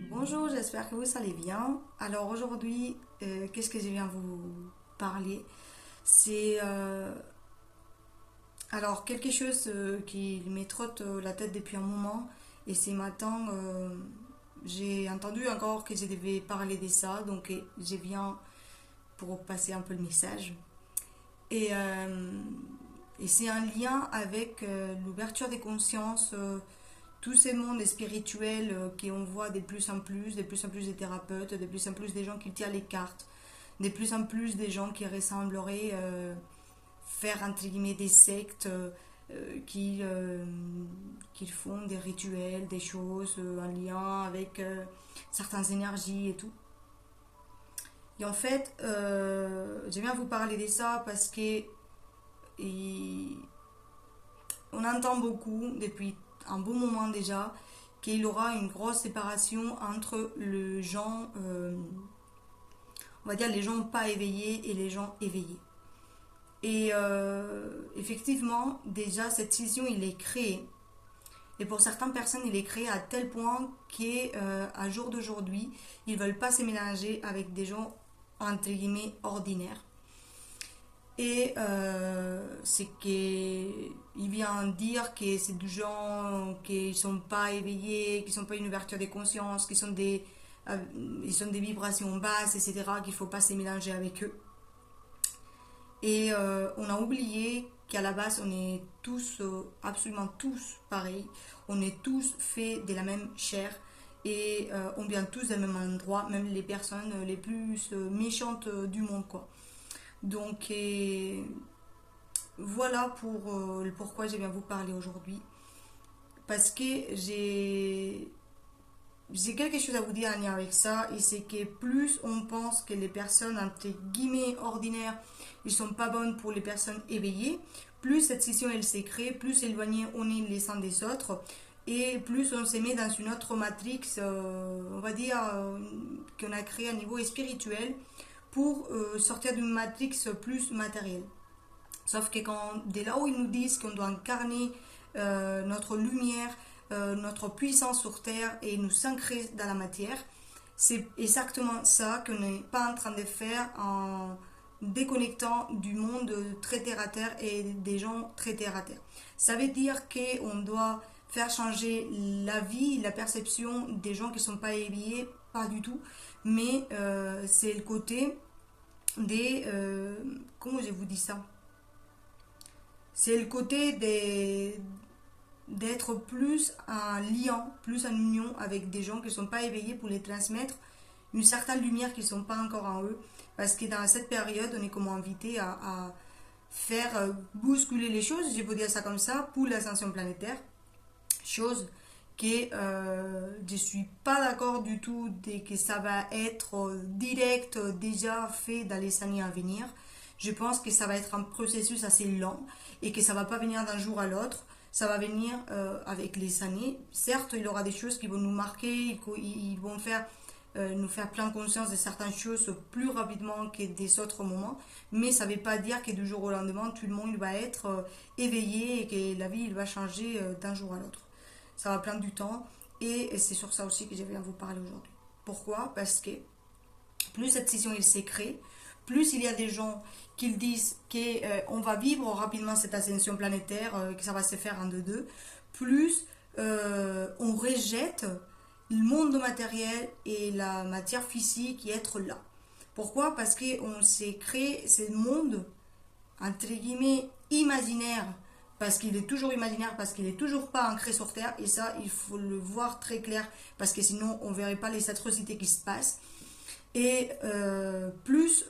Bonjour, j'espère que vous allez bien. Alors aujourd'hui, qu'est-ce que je viens vous parler? C'est alors quelque chose qui me trotte la tête depuis un moment et ce matin, j'ai entendu encore que je devais parler de ça, donc je viens pour passer un peu le message. Et, euh, et c'est un lien avec l'ouverture des consciences, tous ces mondes spirituels qu'on voit de plus en plus des thérapeutes, de plus en plus des gens qui tirent les cartes, de plus en plus des gens qui ressembleraient faire entre guillemets des sectes, qui font des rituels, des choses en lien avec certaines énergies et tout. Et en fait, je viens vous parler de ça parce que et, on entend beaucoup depuis un bon moment déjà qu'il y aura une grosse séparation entre les gens, on va dire les gens pas éveillés et les gens éveillés. Et effectivement, déjà cette scission, il est créé. Et pour certaines personnes, il est créé à tel point qu'à jour d'aujourd'hui, ils ne veulent pas se mélanger avec des gens entre guillemets ordinaires. Et c'est qu'il vient dire que c'est des gens qui ne sont pas éveillés, qui ne sont pas une ouverture des consciences, euh, ils sont des vibrations basses, etc., qu'il ne faut pas se mélanger avec eux. Et on a oublié qu'à la base, on est tous, absolument tous pareils. On est tous faits de la même chair et on vient tous du même endroit, même les personnes les plus méchantes du monde, quoi. Donc, voilà pour le pourquoi je viens vous parler aujourd'hui. Parce que j'ai quelque chose à vous dire en lien avec ça, et c'est que plus on pense que les personnes entre guillemets ordinaires, ils sont pas bonnes pour les personnes éveillées, plus cette scission elle s'est créée, plus éloignés on est les uns des autres, et plus on se met dans une autre matrix, on va dire, qu'on a créé à niveau spirituel pour sortir d'une matrix plus matérielle. Sauf que dès là où ils nous disent qu'on doit incarner notre lumière, notre puissance sur Terre et nous s'ancrer dans la matière, c'est exactement ça qu'on n'est pas en train de faire en déconnectant du monde très terre à terre et des gens très terre à terre. Ça veut dire qu'on doit faire changer la vie, la perception des gens qui ne sont pas éveillés, pas du tout, mais c'est le côté des... comment je vous dis ça? C'est le côté d'être plus en lien, plus en union avec des gens qui ne sont pas éveillés pour les transmettre une certaine lumière qui ne sont pas encore en eux. Parce que dans cette période, on est comme invité à faire bousculer les choses, je peux dire ça comme ça, pour l'ascension planétaire. Chose que je ne suis pas d'accord du tout de que ça va être direct, déjà fait dans les années à venir. Je pense que ça va être un processus assez lent et que ça ne va pas venir d'un jour à l'autre. Ça va venir avec les années. Certes, il y aura des choses qui vont nous marquer, ils vont nous faire plein de conscience de certaines choses plus rapidement que des autres moments, mais ça ne veut pas dire que du jour au lendemain, tout le monde va être éveillé et que la vie il va changer d'un jour à l'autre. Ça va prendre du temps et c'est sur ça aussi que je viens vous parler aujourd'hui. Pourquoi? Parce que plus cette scission il s'est créée, plus il y a des gens qui disent qu'on va vivre rapidement cette ascension planétaire, que ça va se faire en deux, plus on rejette le monde matériel et la matière physique qui être là. Pourquoi? Parce qu'on s'est créé ce monde, entre guillemets, imaginaire, parce qu'il est toujours imaginaire, parce qu'il n'est toujours pas ancré sur Terre, et ça, il faut le voir très clair, parce que sinon, on ne verrait pas les atrocités qui se passent. Et plus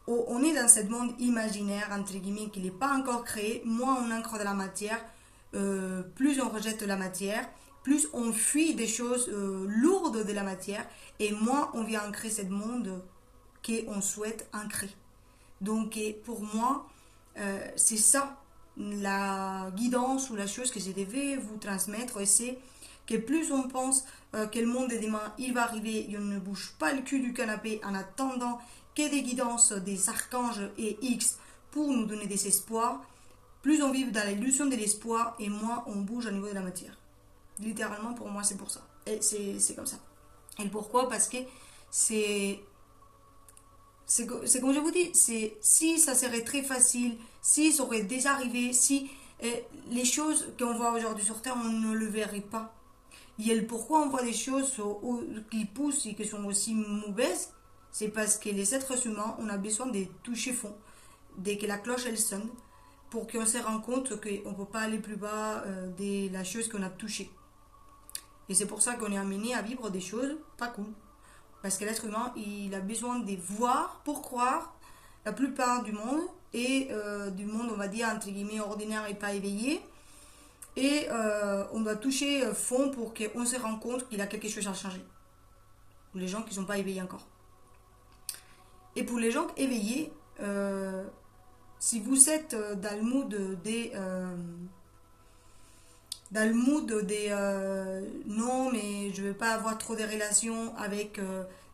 on est dans ce monde imaginaire, entre guillemets, qui n'est pas encore créé, moins on ancre de la matière, plus on rejette la matière, plus on fuit des choses lourdes de la matière, et moins on vient ancrer ce monde qu'on souhaite ancrer. Donc pour moi, c'est ça la guidance ou la chose que je devais vous transmettre, et c'est que plus on pense que le monde de demain il va arriver et on ne bouge pas le cul du canapé en attendant que des guidances des archanges et X pour nous donner des espoirs, plus on vit dans l'illusion de l'espoir et moins on bouge au niveau de la matière. Littéralement, pour moi, c'est pour ça. Et c'est comme ça. Et pourquoi? Parce que c'est comme je vous dis, si ça serait très facile, si ça aurait déjà arrivé, si les choses qu'on voit aujourd'hui sur Terre, on ne le verrait pas. Et pourquoi on voit des choses qui poussent et qui sont aussi mauvaises, c'est parce que les êtres humains, on a besoin de toucher fond. Dès que la cloche elle sonne, pour qu'on se rende compte qu'on ne peut pas aller plus bas de la chose qu'on a touchée. Et c'est pour ça qu'on est amené à vivre des choses pas cool. Parce que l'être humain, il a besoin de voir pour croire la plupart du monde, et du monde, on va dire, entre guillemets, ordinaire et pas éveillé. Et on doit toucher fond pour qu'on se rende compte qu'il y a quelque chose à changer. Pour les gens qui ne sont pas éveillés encore. Et pour les gens éveillés, si vous êtes dans le mood des non, mais je ne veux pas avoir trop de relations avec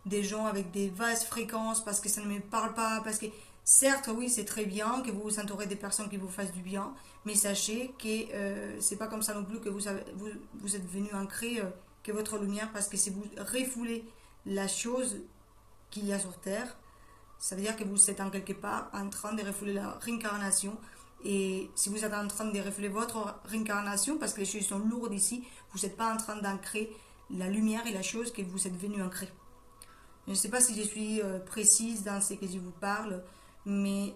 des gens avec des basses fréquences parce que ça ne me parle pas, parce que certes oui c'est très bien que vous vous entourez des personnes qui vous fassent du bien, mais sachez que c'est pas comme ça non plus que vous êtes venu ancrer que votre lumière, parce que si vous refoulez la chose qu'il y a sur Terre, ça veut dire que vous êtes en quelque part en train de refouler la réincarnation. Et si vous êtes en train de refouler votre réincarnation, parce que les choses sont lourdes ici, vous n'êtes pas en train d'ancrer la lumière et la chose que vous êtes venu ancrer. Je ne sais pas si je suis précise dans ce que je vous parle, mais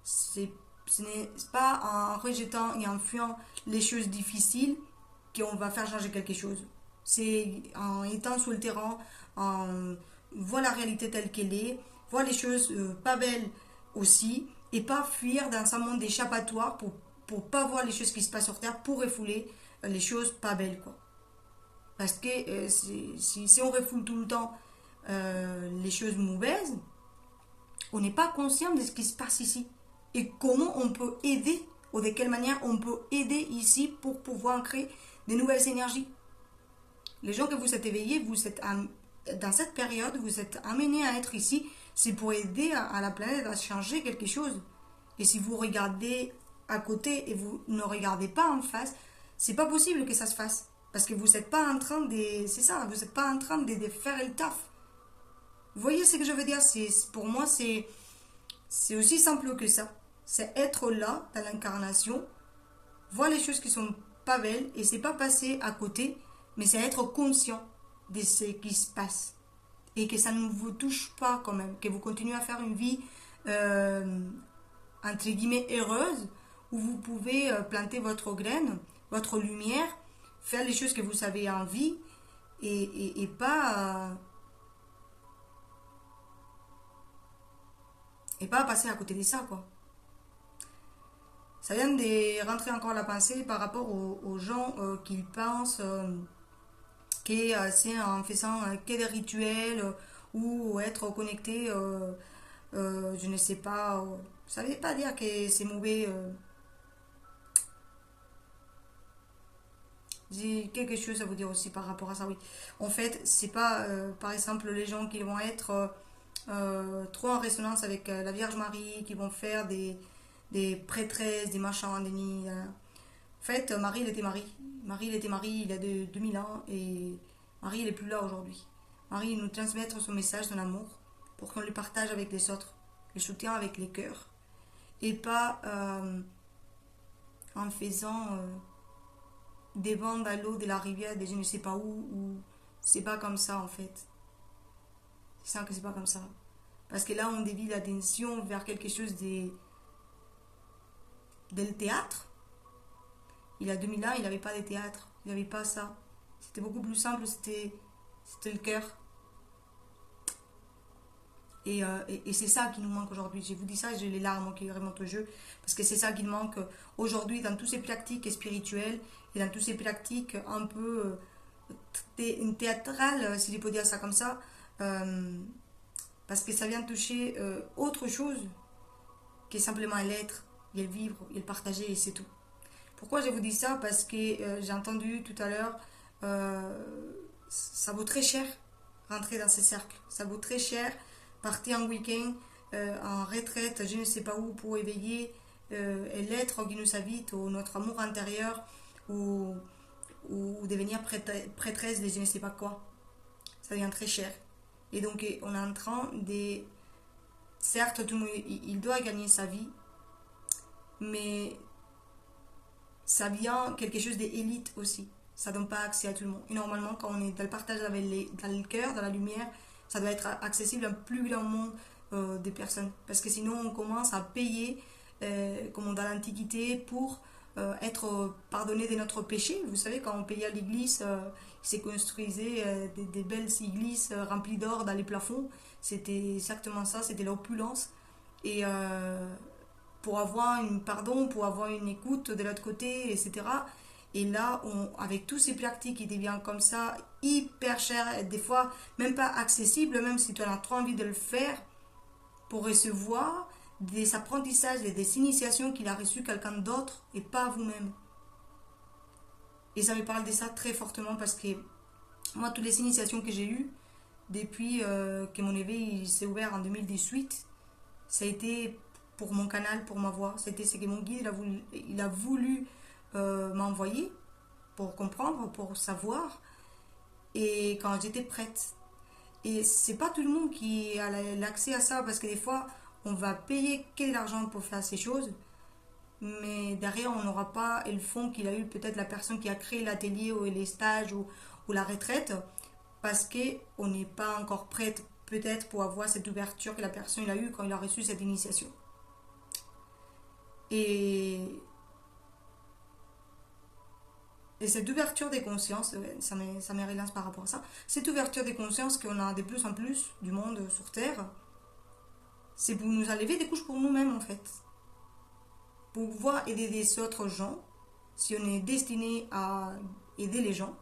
ce n'est pas en rejetant et en fuyant les choses difficiles qu'on va faire changer quelque chose. C'est en étant sur le terrain, en voir la réalité telle qu'elle est, voir les choses pas belles aussi, et pas fuir dans un monde d'échappatoire pour pas voir les choses qui se passent sur Terre, pour refouler les choses pas belles, quoi. Parce que si on refoule tout le temps les choses mauvaises, on n'est pas conscient de ce qui se passe ici. Et comment on peut aider, ou de quelle manière on peut aider ici pour pouvoir créer de nouvelles énergies. Les gens que vous êtes éveillés, dans cette période, vous êtes amenés à être ici, c'est pour aider à la planète à changer quelque chose. Et si vous regardez à côté et vous ne regardez pas en face, c'est pas possible que ça se fasse. Parce que vous n'êtes pas en train de... C'est ça, vous n'êtes pas en train de faire le taf. Vous voyez ce que je veux dire? Pour moi, c'est aussi simple que ça. C'est être là, dans l'incarnation, voir les choses qui sont pas belles, et c'est pas passer à côté, mais c'est être conscient de ce qui se passe. Et que ça ne vous touche pas quand même. Que vous continuez à faire une vie, entre guillemets, heureuse, où vous pouvez planter votre graine, votre lumière, faire les choses que vous avez envie, et pas passer à côté de ça, quoi. Ça vient de rentrer encore la pensée par rapport aux gens qui pensent que c'est en faisant que des rituels ou être connecté, je ne sais pas, ça ne veut pas dire que c'est mauvais. J'ai quelque chose à vous dire aussi par rapport à ça, oui. En fait, c'est pas, par exemple, les gens qui vont être trop en résonance avec la Vierge Marie, qui vont faire des prêtresses, des machins, des nids. En fait, Marie, il était Marie. Marie, il était Marie il y a 2000 ans, et Marie, il n'est plus là aujourd'hui. Marie, il nous transmet son message, son amour, pour qu'on le partage avec les autres, le soutien avec les cœurs, et pas en faisant des bandes à l'eau de la rivière, de je ne sais pas où, c'est pas comme ça en fait. C'est ça que c'est pas comme ça. Parce que là, on dévie l'attention vers quelque chose de théâtre. Il y a 2000 ans, il n'avait pas de théâtre. Il n'avait pas ça. C'était beaucoup plus simple, c'était le cœur. Et c'est ça qui nous manque aujourd'hui. Je vous dis ça, j'ai les larmes qui remontent au jeu. Parce que c'est ça qui nous manque aujourd'hui dans toutes ces pratiques spirituelles et dans toutes ces pratiques un peu théâtrales, si je peux dire ça comme ça. Parce que ça vient toucher autre chose que simplement l'être, et le vivre, et le partager, et c'est tout. Pourquoi je vous dis ça? Parce que j'ai entendu tout à l'heure, ça vaut très cher rentrer dans ces cercles. Ça vaut très cher partir en week-end, en retraite, je ne sais pas où, pour éveiller l'être qui nous habite, ou notre amour intérieur, ou, ou devenir prêtresse de je ne sais pas quoi. Ça devient très cher. Et donc, on est en train de... Certes, tout le monde, il doit gagner sa vie, mais ça vient quelque chose d'élite aussi. Ça ne donne pas accès à tout le monde. Et normalement, quand on est dans le partage avec dans le cœur, dans la lumière, ça doit être accessible à un plus grand nombre de personnes. Parce que sinon, on commence à payer, comme dans l'Antiquité, pour être pardonné de notre péché. Vous savez, quand on payait à l'église, il s'est construisait des belles églises remplies d'or dans les plafonds. C'était exactement ça, c'était l'opulence. Et pour avoir une pardon, pour avoir une écoute de l'autre côté, etc. Et là, avec tous ces pratiques qui deviennent comme ça, hyper chères, et des fois même pas accessibles, même si tu as trop envie de le faire, pour recevoir des apprentissages et des initiations qu'il a reçues quelqu'un d'autre et pas vous-même. Et ça me parle de ça très fortement parce que moi, toutes les initiations que j'ai eues depuis que mon éveil s'est ouvert en 2018, ça a été pour mon canal, pour ma voix. C'était ce que mon guide il a voulu m'envoyer pour comprendre, pour savoir. Et quand j'étais prête. Et c'est pas tout le monde qui a l'accès à ça parce que des fois, on va payer que de l'argent pour faire ces choses. Mais derrière, on n'aura pas le fond qu'il a eu peut-être la personne qui a créé l'atelier ou les stages ou la retraite parce qu'on n'est pas encore prête peut-être pour avoir cette ouverture que la personne a eue quand il a reçu cette initiation. Et cette ouverture des consciences, ça me relance par rapport à ça, cette ouverture des consciences qu'on a de plus en plus du monde sur Terre, c'est pour nous enlever des couches pour nous-mêmes en fait. Pour pouvoir aider des autres gens, si on est destiné à aider les gens,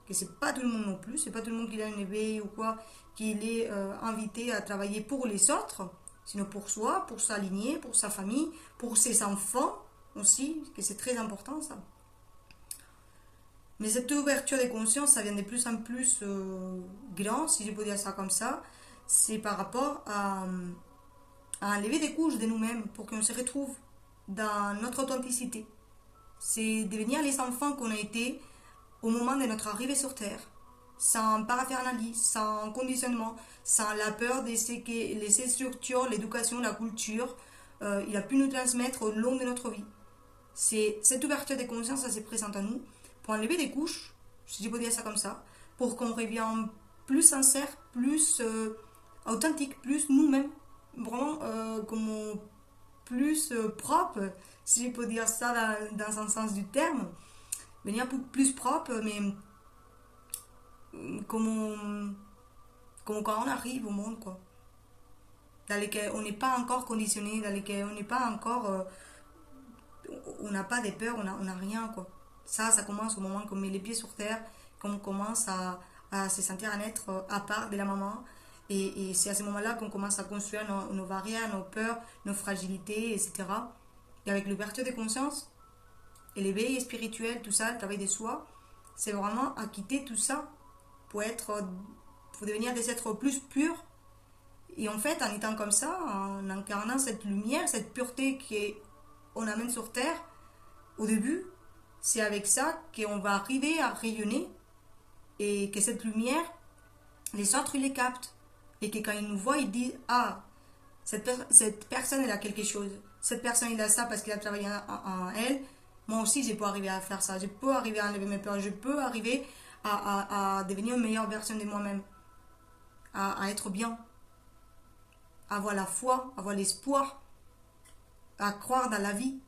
que c'est pas tout le monde non plus, c'est pas tout le monde qui a une éveil ou quoi, qu'il est invité à travailler pour les autres, sinon pour soi, pour sa lignée, pour sa famille, pour ses enfants aussi, que c'est très important ça. Mais cette ouverture des consciences, ça vient de plus en plus grand, si je peux dire ça comme ça, c'est par rapport à enlever des couches de nous-mêmes pour qu'on se retrouve dans notre authenticité. C'est devenir les enfants qu'on a été au moment de notre arrivée sur Terre, sans paraphernalie, sans conditionnement, sans la peur de ce que les structures, l'éducation, la culture, il a pu nous transmettre au long de notre vie. C'est cette ouverture des consciences, ça se présente à nous, pour enlever des couches, si je peux dire ça comme ça, pour qu'on revienne plus sincère, plus authentique, plus nous-mêmes, vraiment comme plus propre, si je peux dire ça dans un sens du terme, venir plus propre, mais comme quand on arrive au monde, quoi. Dans lesquels on n'est pas encore conditionné, dans lesquels on n'est pas encore... on n'a pas de peurs, on n'a rien, quoi. Ça commence au moment qu'on met les pieds sur terre, qu'on commence à se sentir un être à part de la maman. Et c'est à ce moment-là qu'on commence à construire nos barrières, nos peurs, nos fragilités, etc. Et avec l'ouverture des consciences, et l'éveil spirituel, tout ça, le travail de soi, c'est vraiment à quitter tout ça pour devenir des êtres plus purs. Et en fait, en étant comme ça, en incarnant cette lumière, cette pureté qu'on amène sur Terre, au début, c'est avec ça qu'on va arriver à rayonner et que cette lumière, les autres, ils les captent. Et que quand ils nous voient, ils disent « Ah, cette personne, elle a quelque chose. Cette personne, elle a ça parce qu'elle a travaillé en elle. Moi aussi, je peux arriver à faire ça. Je peux arriver à enlever mes peurs. Je peux arriver à devenir une meilleure version de moi-même. À être bien. À avoir la foi, à avoir l'espoir. À croire dans la vie. »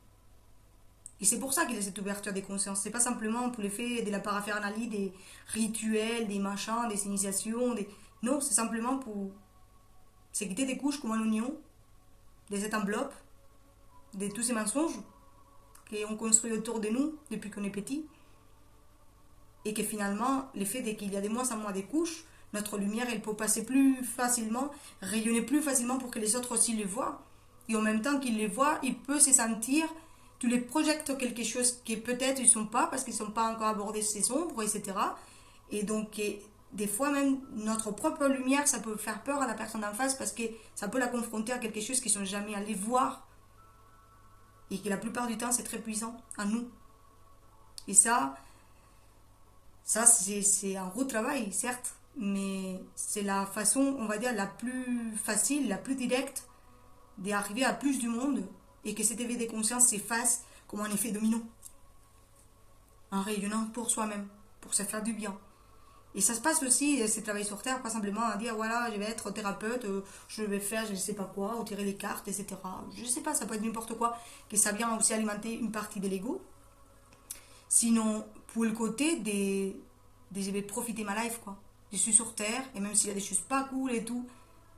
Et c'est pour ça qu'il y a cette ouverture des consciences. C'est pas simplement pour l'effet de la paraphernalie, des rituels, des machins, des initiations. Non, c'est simplement pour se quitter des couches comme un oignon, de cette enveloppe, de tous ces mensonges qu'on construit autour de nous depuis qu'on est petit. Et que finalement, l'effet qu'il y a de moins en moins des couches, notre lumière, elle peut passer plus facilement, rayonner plus facilement pour que les autres aussi le voient. Et en même temps qu'ils le voient, il peut se sentir... Tu les projettes quelque chose qui peut-être ils ne sont pas parce qu'ils ne sont pas encore abordés ces ombres, etc. Et donc des fois même notre propre lumière, ça peut faire peur à la personne en face parce que ça peut la confronter à quelque chose qu'ils sont jamais allés voir et que la plupart du temps c'est très puissant en nous. Et ça c'est un gros travail, certes, mais c'est la façon, on va dire, la plus facile, la plus directe d'arriver à plus du monde et que cet éveil des consciences s'efface comme un effet domino, en rayonnant pour soi-même, pour se faire du bien. Et ça se passe aussi, ces travail sur Terre, pas simplement à dire, voilà, je vais être thérapeute, je vais faire je ne sais pas quoi, ou tirer les cartes, etc. Je ne sais pas, ça peut être n'importe quoi, que ça vient aussi alimenter une partie de l'ego. Sinon, pour le côté je vais profiter ma life, quoi. Je suis sur Terre, et même s'il y a des choses pas cool et tout,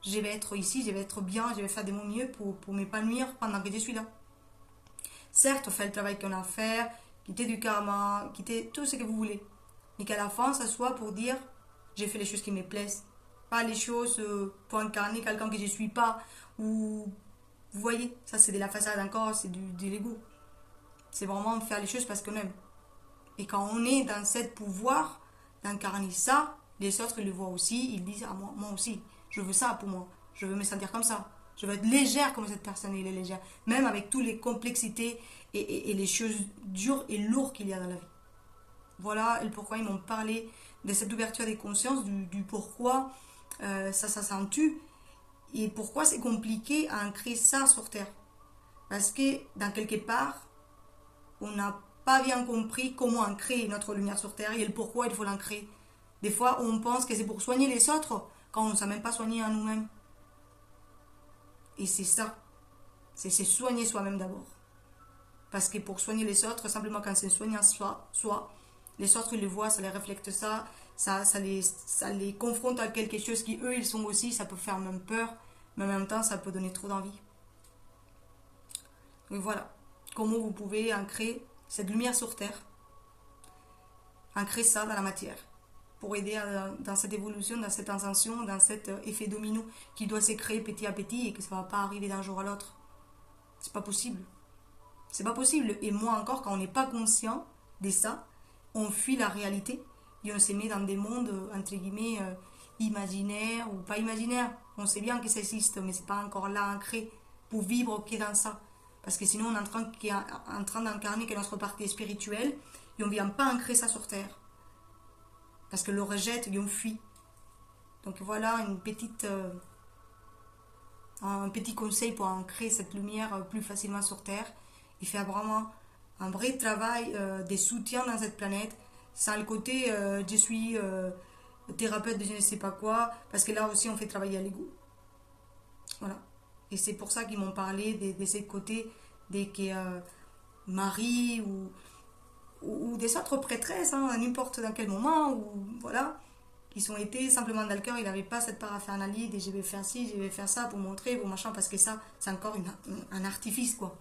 je vais être ici, je vais être bien, je vais faire de mon mieux pour m'épanouir pendant que je suis là. Certes, on fait le travail qu'on a à faire, quitter du karma, quitter tout ce que vous voulez. Mais qu'à la fin, ça soit pour dire, j'ai fait les choses qui me plaisent. Pas les choses pour incarner quelqu'un que je ne suis pas. Ou, vous voyez, ça c'est de la façade encore, c'est de l'ego. C'est vraiment faire les choses parce qu'on aime. Et quand on est dans ce pouvoir d'incarner ça, les autres le voient aussi, ils disent, ah, moi aussi, je veux ça pour moi. Je veux me sentir comme ça. Je veux être légère comme cette personne, elle est légère. Même avec toutes les complexités et les choses dures et lourdes qu'il y a dans la vie. Voilà le pourquoi ils m'ont parlé de cette ouverture des consciences, du pourquoi ça s'accentue et pourquoi c'est compliqué à ancrer ça sur Terre. Parce que, dans quelque part, on n'a pas bien compris comment ancrer notre lumière sur Terre et le pourquoi il faut l'ancrer. Des fois, on pense que c'est pour soigner les autres quand on ne sait même pas soigner à nous-mêmes. Et c'est ça. C'est soigner soi-même d'abord. Parce que pour soigner les autres, simplement quand c'est soigner soi, les autres ils le voient, ça les reflète ça les confronte à quelque chose qui eux ils sont aussi, ça peut faire même peur, mais en même temps ça peut donner trop d'envie. Donc voilà, comment vous pouvez ancrer cette lumière sur Terre, ancrer ça dans la matière, pour aider dans cette évolution, dans cette ascension, dans cet effet domino qui doit se créer petit à petit et que ça ne va pas arriver d'un jour à l'autre. C'est pas possible. C'est pas possible. Et moi encore, quand on n'est pas conscient de ça, on fuit la réalité et on se met dans des mondes, entre guillemets, imaginaires ou pas imaginaires. On sait bien que ça existe, mais c'est pas encore là ancré pour vivre que dans ça. Parce que sinon, on est en train d'incarner que notre partie spirituelle et on ne vient pas ancrer ça sur Terre. Parce que le rejette et on fuit. Donc voilà un petit conseil pour ancrer cette lumière plus facilement sur Terre et faire vraiment un vrai travail de soutien dans cette planète, sans le côté je suis thérapeute de je ne sais pas quoi, parce que là aussi on fait travailler à l'ego. Voilà. Et c'est pour ça qu'ils m'ont parlé de ce côté des que Marie ou des autres prêtresses, hein, à n'importe dans quel moment, ou voilà, qui ont été simplement dans le cœur, ils n'avaient pas cette paraphernalie de je vais faire ci, je vais faire ça pour montrer, pour machin, parce que ça, c'est encore un artifice, quoi.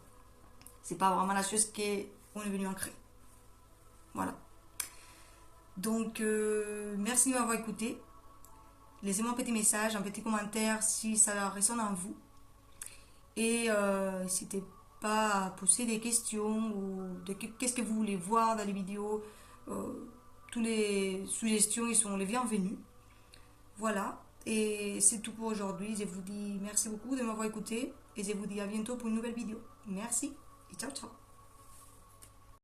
C'est pas vraiment la chose qu'on est venu ancrer. Voilà. Donc, merci de m'avoir écouté. Laissez-moi un petit message, un petit commentaire si ça résonne en vous. Et n'hésitez pas à poser des questions ou qu'est-ce que vous voulez voir dans les vidéos. Toutes les suggestions, ils sont les bienvenus. Voilà. Et c'est tout pour aujourd'hui. Je vous dis merci beaucoup de m'avoir écouté et je vous dis à bientôt pour une nouvelle vidéo. Merci. Et ciao, ciao.